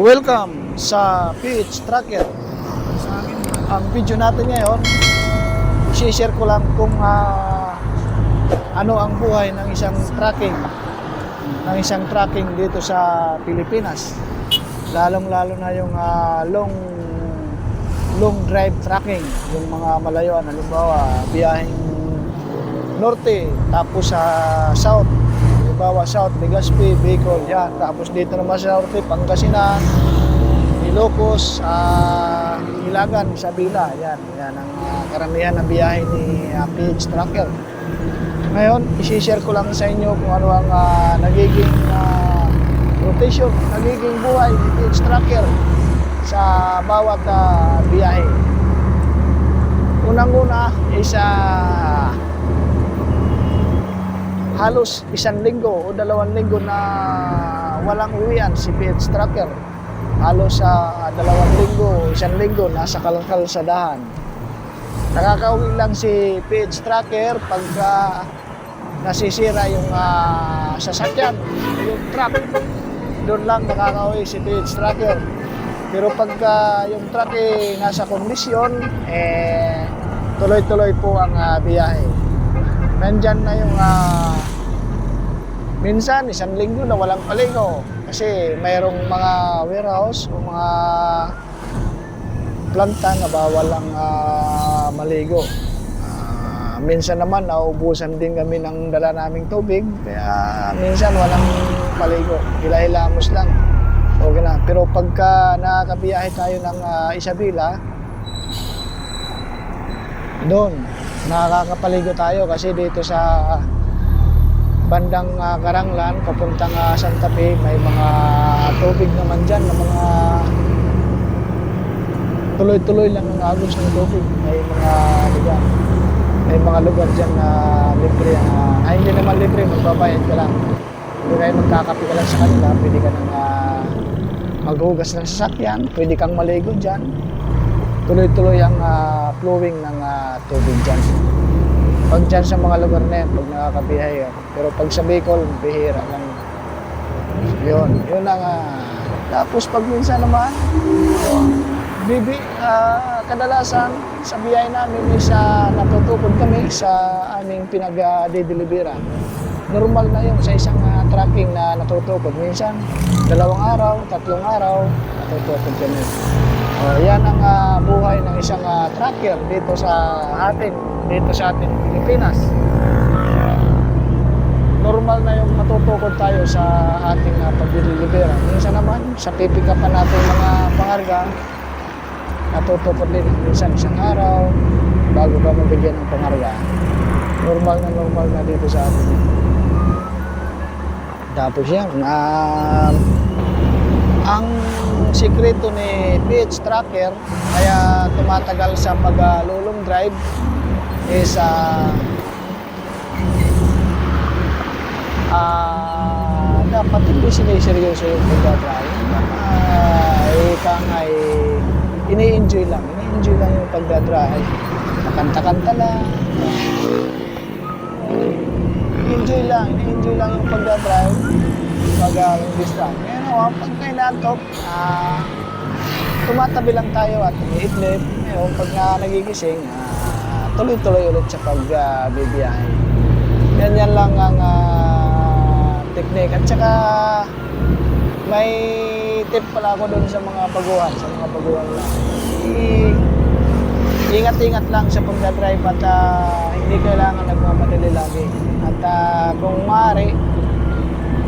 Welcome sa PH Tracker. Ang video natin ngayon, i-share ko lang kung ano ang buhay ng isang tracking dito sa Pilipinas. Lalong-lalo na yung long drive tracking, yung mga malayuan, halimbawa biyaheng norte tapos sa south, halimbawa south, Legazpi, Bicol, yan. Tapos dito naman sa norte, Pangasinan, Ilocos, Ilagan, Isabela, yan ang karamihan ng biyahe ni PH Tracker. Ngayon, isi-share ko lang sa inyo kung ano ang nagiging rotation, nagiging buhay ni PH Tracker sa bawat biyahe. Unang-una is halos 1 linggo o 2 linggo na walang uwian si PH Tracker. Halos 2 linggo, 1 linggo nasa kalsadahan. Nakakauwi lang si PH Tracker pagka nasisira yung sasakyan, yung truck. Doon lang nakakauwi si PH Tracker. Pero pagka yung truck nasa kondisyon, tuloy-tuloy po ang biyahe. Nandyan na yung minsan 1 linggo na walang paligo kasi mayroong mga warehouse o mga planta na bawal ang maligo. Minsan naman naubusan din kami ng dala naming tubig, kaya minsan walang paligo, hila-hilamos lang. Okay na. Pero pagka nakakabiyahe tayo ng Isabela, doon nakakapaligo tayo kasi dito sa bandang Karanglan papuntang Santa Fe may mga tubig naman dyan na mga tuloy-tuloy lang ang agos ng tubig. May mga lugar dyan na libre, hindi naman libre, magbabayad ka lang. Hindi kayo magkakape ka lang sa kanila, pwede ka nang maghugas ng sasakyan, pwede kang maligo dyan. Tuloy-tuloy ang flowing ng tubig dyan. Pag dyan sa mga lugar na yan, pag nakakabiyahe. Pero pag sa Bicol, bihira lang. Yun ang tapos pag minsan naman, kadalasan sa biyahe namin is natutukod kami sa aming pinag-de-delibera. Normal na yun sa isang tracking na natutukod. Minsan, 2 araw, 3 araw, natutukod kami. Yan ang buhay ng isang tracker dito sa atin Pilipinas. Normal na yung matutukod tayo sa ating pagdilibera. Minsan naman, sa pipikapan natin mga pangarga, natutukod din minsan 1 araw bago ka mabigyan ng pangarga. Normal na dito sa atin. Tapos yan, ang sikreto ni PH Tracker kaya tumatagal sa pag-lulong drive is dapat hindi siniseryoso yung pagdadrive. Ini-enjoy lang yung pagdadrive. Nakanta-kanta lang. Ini-enjoy lang yung pagdadrive. Imbis lang. Ngayon, pag kayo naantok, tumatabi lang tayo at umiitlip. Ngayon, pag nagigising, tuloy-tuloy ulit sa pagbibiyahe. Yan lang ang technique. At saka, may tip pala ako doon sa mga baguhan. Lang. Ingat-ingat lang sa pagdadrive at hindi kailangan nagmamadali lagi. At kung maaari,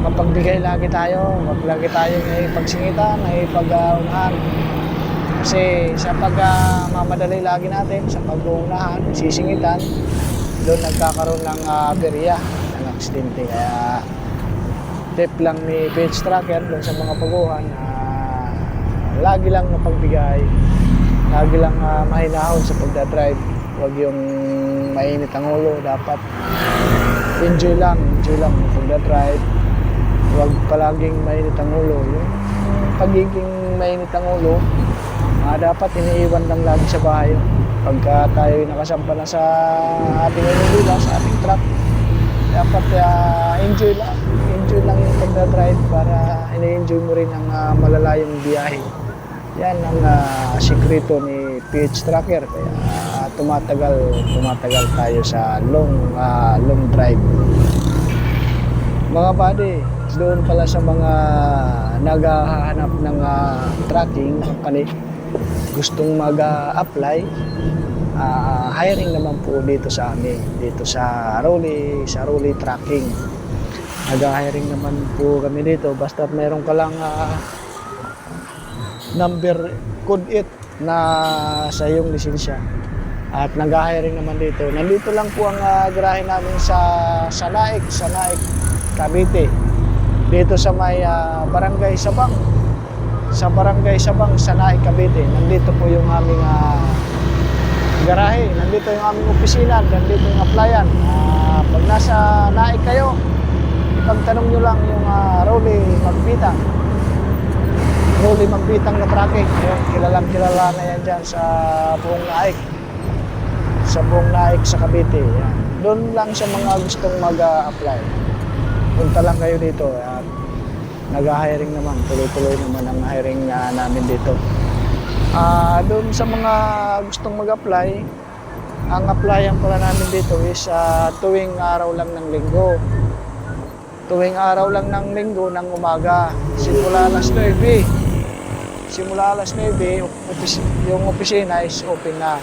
mapagbigay lagi tayo, wag lagi tayo may pagsingitan, may pag-unahan. Kasi sa pag-mamadali lagi natin, sa pag-uunahan, sisingitan, doon nagkakaroon ng aberya, ng aksidente. Kaya tip lang ni PH Tracker doon sa mga baguhan, lagi lang mapagbigay, lagi lang mahinahon sa pagdadrive. Huwag yung mainit ang ulo, dapat enjoy lang yung pagdadrive. Huwag palaging mainit ang ulo. Yung pagiging mainit ang ulo, dapat iniiwan lang lagi sa bahay. Pagka tayo nakasampa na sa ating unibila, sa ating truck, dapat enjoy yun lang yung pagdadrive para ina-enjoy mo rin ang malalayong biyahe. Yan ang sikreto ni PH Tracker. Kaya tumatagal tayo sa long drive. Mga buddy, doon pala sa mga naghahanap ng tracking company, gustong mag-apply, hiring naman po dito sa amin, dito sa Rolly Tracking. Nag-hiring naman po kami dito, basta meron ka lang number code 8 na sa iyong lisensya. At nag-hiring naman dito. Nandito lang po ang garahe namin sa Naik, Cavite. Dito sa may Barangay Sabang. Sa Barangay Sabang, sa Naik, Cavite. Nandito po yung aming garahe. Nandito yung aming opisina. Nandito yung applyan. Pag nasa Naik kayo, ipagtanong nyo lang yung Rolly Magbitang na tracking. Ayun, kilala na yan dyan sa buong Naik. Sa buong Naik sa Cavite. Yan. Doon lang sa mga gustong mag-apply. Punta lang kayo dito. At nag-hiring naman. Tuloy-tuloy naman ang hiring namin dito. Doon sa mga gustong mag-apply, ang applyan pala namin dito is tuwing araw lang ng linggo. Tuwing araw lang ng linggo ng umaga. Simula alas 9, yung opisina is open na.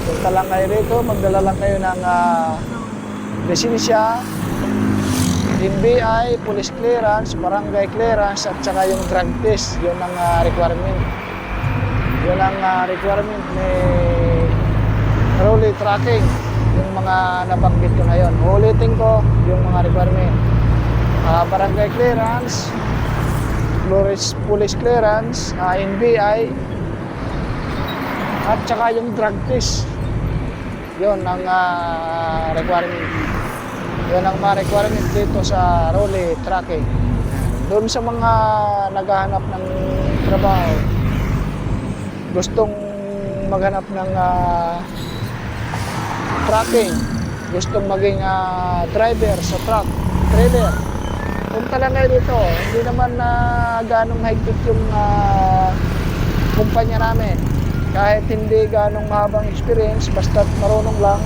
Punta lang kayo dito, magdala lang kayo ng lisensya, NBI, police clearance, barangay clearance, at saka yung drug test. Yun ang requirement. Yun ang requirement ni Rolly Tracking. Yung mga nabanggit ko na yun. Ulitin ko yung mga requirement. Barangay clearance, police clearance, NBI, at saka yung drug test. Yun ang requirement. Yun ang mga requirement dito sa Rolly Tracking. Doon sa mga naghahanap ng trabaho, gustong maghanap ng tracking, gustong maging driver sa truck, trailer, punta lang kayo dito. Hindi naman ganong higpit yung kumpanya namin. Kahit hindi ganong mahabang experience, basta't marunong lang,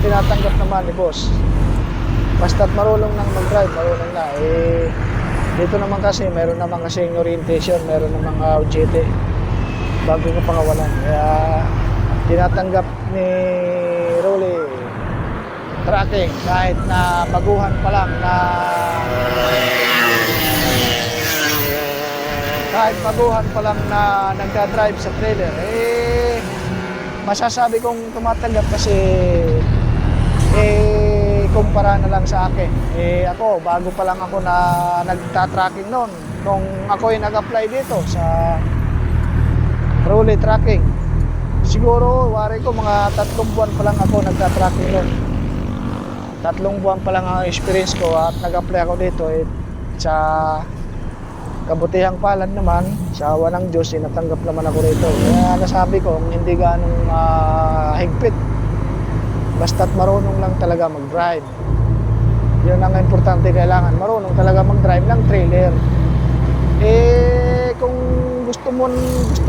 tinatanggap naman ni boss. Basta't marunong nang mag-drive, marunong na. Dito naman kasi, meron naman kasing orientation, meron naman OJT bago ko pangawalan. Kaya tinatanggap ni Rolly Tracking kahit na baguhan pa lang na nagda-drive sa trailer. Masasabi kong tumatanggap kasi kumpara na lang sa akin. Ako, bago pa lang ako na nagta-tracking noon. Nung ako ay nag-apply dito sa Rolly Tracking. Siguro, wari ko, mga 3 buwan pa lang ako nagta-tracking noon. 3 buwan pa lang ang experience ko at nag-apply ako dito. Sa kabutihang palad naman, sa awa ng Diyos, natanggap naman ako rito. Kaya nasabi ko, hindi ganong higpit. Basta't marunong lang talaga mag-drive. Yun ang importante, kailangan marunong talaga mag-drive ng trailer. Kung gusto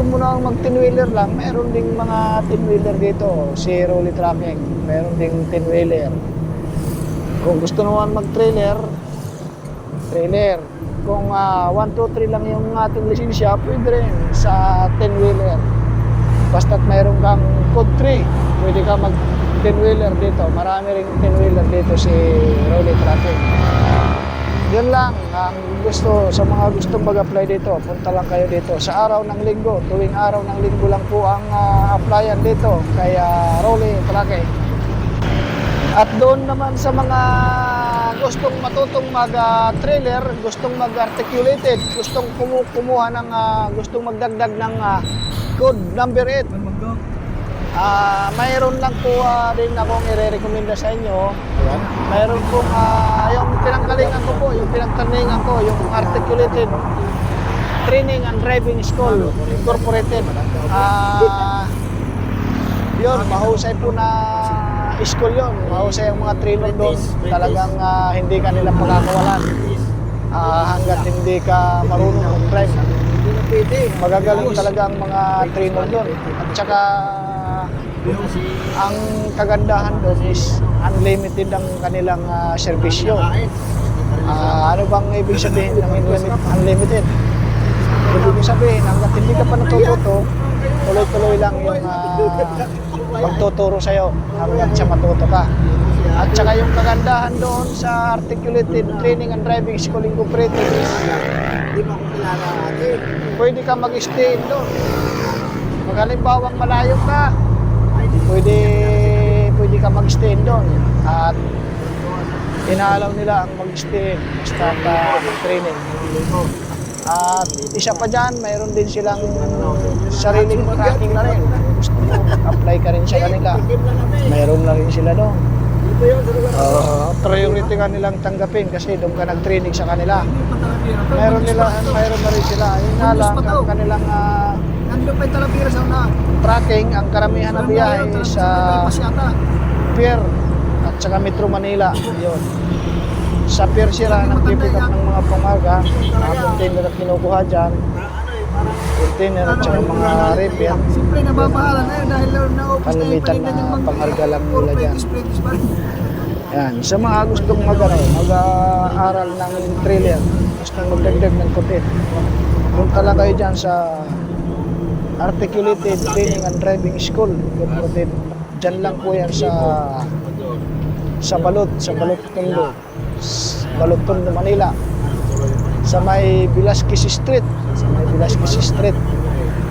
mo na mag-10-wheeler lang, meron ding mga 10-wheeler dito. Si Rolly Tracking, meron ding 10-wheeler. Kung gusto naman mag-trailer, trailer. Kung 1, 2, 3 lang yung ating lisensya, pwede rin sa 10-wheeler. Basta't mayroon kang code 3, pwede ka mag-10-wheeler dito. Marami ring 10-wheeler dito si Rolly Tracking. Yun lang ang gusto sa mga gustong mag-apply dito. Punta lang kayo dito sa araw ng linggo. Tuwing araw ng linggo lang po ang applyan dito kay Rolly Tracking. At doon naman sa mga gustong matutong mag-trailer, gustong mag-articulated, gustong kumuha ng, gustong magdagdag ng code number 8. Mayroon lang po din akong i-recommenda sa inyo. Mayroon pong yung pinanggalingan ko po, yung pinagtaningan ko, yung articulated training and driving school incorporated. Yun, mahusay po na school yon. Mahusay ang mga trainer doon. Talagang hindi ka nila pagkakawalan. Hanggat hindi ka marunong mag-drive. Magagaling talaga ang mga trainer doon. At saka ang kagandahan doon is unlimited ang kanilang serbisyo. Ano bang ibig sabihin ng unlimited? Ibig sabihin, hanggat hindi ka pa natututo, tuloy-tuloy lang yung magtuturo sa'yo hanggang sa matuto ka. At saka yung kagandahan doon sa Articulated Training and Driving School Incorporated is pwede ka mag-stay doon. Pag halimbawang malayo ka, pwede ka mag-stay doon. At inaalaw nila ang mag-stay basta training. At isa pa dyan, mayroon din silang sariling tracking na rin. Gusto mo, apply ka rin sa kanila. Mayroon na rin sila doon. Priority ka nilang tanggapin kasi doon ka nag-training sa kanila. Mayroon na rin sila. Yun nga lang, ang kanilang tracking, ang karamihan na biyahe sa Pier at saka Metro Manila. Yun. Sa Pier sila nag-pick up ng mga pamaga, mga container na kinukuha dyan, container at saka mga repair. Siyempre nababahala na yun dahil naubos na yung Panumitan palinda ng na mga pangharga lang nila dyan. pa rin. Yan. Sa mga gustong mag-aaral ng trailer, gustong magdagdag ng kutit, punta lang kayo dyan sa Articulated Training and Driving School. Dyan lang po yan sa Balot Tondo. Balot Tondo, Manila. Sa may Velasquez Street.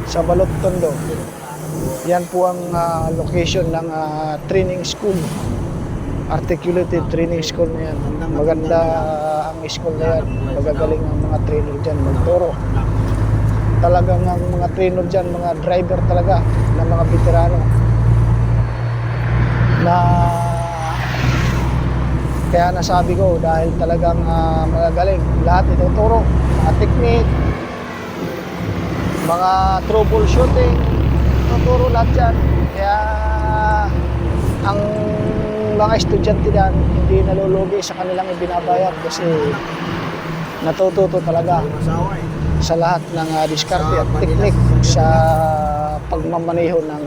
Sa Balot Tondo. Yan po ang location ng training school. Articulated Training School na yan. Maganda ang school na yan. Magagaling ang mga trainer dyan magturo. Talagang ang mga trainer dyan, mga driver talaga ng mga veterano na kaya nasabi ko dahil talagang magagaling. Lahat ituturo, mga technique, mga troubleshooting, ituturo lahat dyan. Kaya ang mga estudyante dyan hindi nalulugi sa kanilang ibinabayad kasi natututo talaga sa lahat ng diskarte at technique sa pagmamaneho ng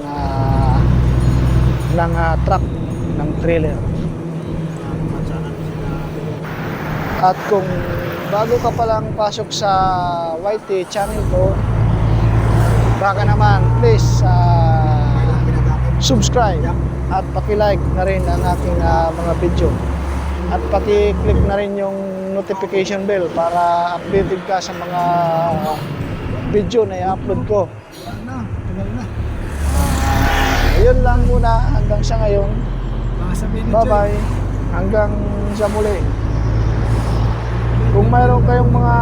truck, ng trailer. At kung bago ka palang pasok sa YT channel ko, baka naman please subscribe at paki-like na rin ang aking mga video. At paki-click na rin yung notification bell para updated ka sa mga video na i-upload ko. Ayun lang muna hanggang sa ngayon. Bye-bye. Hanggang sa muli. Kung mayroon kayong mga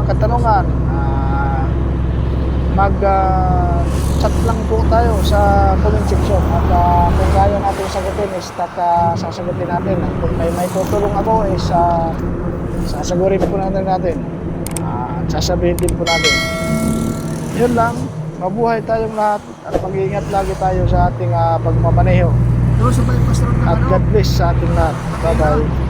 katanungan, mag-chat lang po tayo sa comment section. At kung kaya natin sagutin is sasagutin natin. Kung may tutulong ako is sasagutin po natin. Sasabihin din po natin. Yun lang. Mabuhay tayong lahat at mag-iingat lagi tayo sa ating pagmamaneho. At God bless sa ating lahat. Bye-bye.